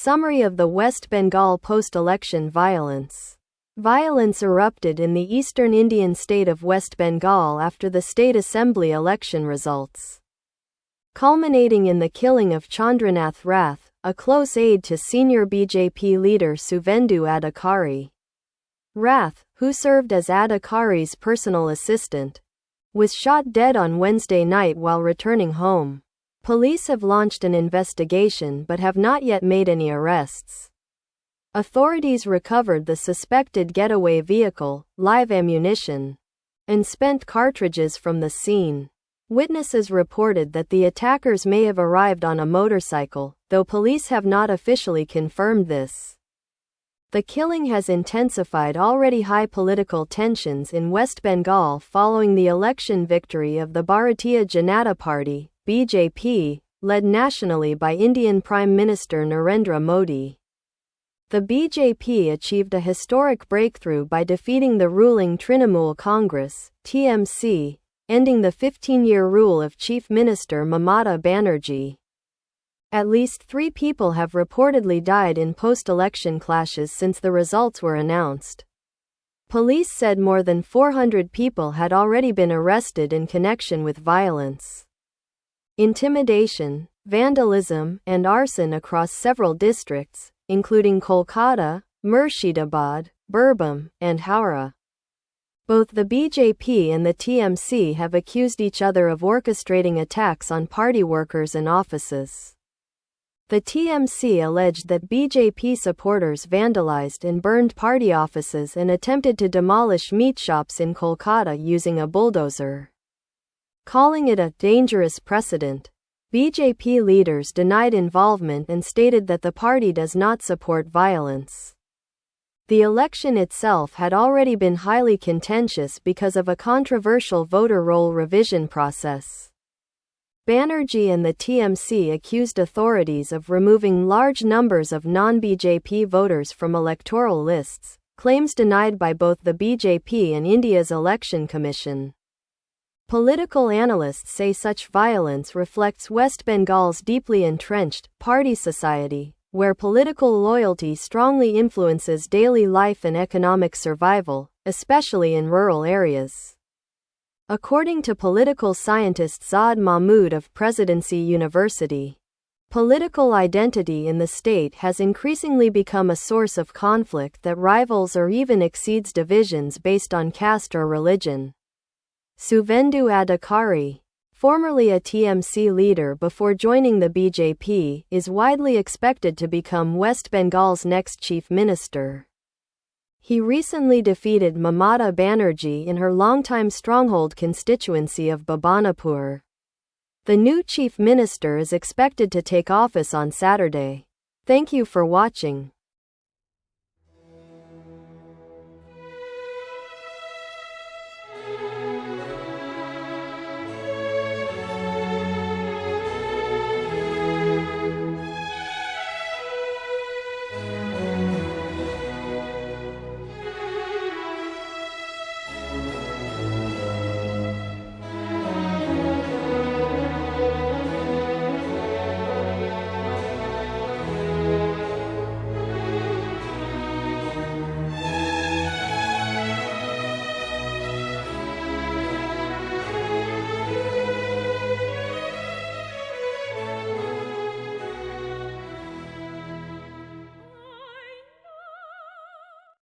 Summary of the West Bengal post-election violence. Violence erupted in the eastern Indian state of West Bengal after the state assembly election results, culminating in the killing of Chandranath Rath, a close aide to senior BJP leader Suvendu Adhikari. Rath, who served as Adhikari's personal assistant, was shot dead on Wednesday night while returning home. Police have launched an investigation but have not yet made any arrests. Authorities recovered the suspected getaway vehicle, live ammunition, and spent cartridges from the scene. Witnesses reported that the attackers may have arrived on a motorcycle, though police have not officially confirmed this. The killing has intensified already high political tensions in West Bengal following the election victory of the Bharatiya Janata Party, BJP, led nationally by Indian Prime Minister Narendra Modi. The BJP achieved a historic breakthrough by defeating the ruling Trinamool Congress, TMC, ending the 15-year rule of Chief Minister Mamata Banerjee. At least 3 people have reportedly died in post-election clashes since the results were announced. Police said more than 400 people had already been arrested in connection with violence, intimidation, vandalism, and arson across several districts, including Kolkata, Murshidabad, Birbhum, and Howrah. Both the BJP and the TMC have accused each other of orchestrating attacks on party workers and offices. The TMC alleged that BJP supporters vandalized and burned party offices and attempted to demolish meat shops in Kolkata using a bulldozer. Calling it a dangerous precedent, BJP leaders denied involvement and stated that the party does not support violence. The election itself had already been highly contentious because of a controversial voter roll revision process. Banerjee and the TMC accused authorities of removing large numbers of non-BJP voters from electoral lists, claims denied by both the BJP and India's Election Commission. Political analysts say such violence reflects West Bengal's deeply entrenched party society, where political loyalty strongly influences daily life and economic survival, especially in rural areas. According to political scientist Saad Mahmood of Presidency University, political identity in the state has increasingly become a source of conflict that rivals or even exceeds divisions based on caste or religion. Suvendu Adhikari, formerly a TMC leader before joining the BJP, is widely expected to become West Bengal's next chief minister. He recently defeated Mamata Banerjee in her longtime stronghold constituency of Bhabanapur. The new chief minister is expected to take office on Saturday. Thank you for watching.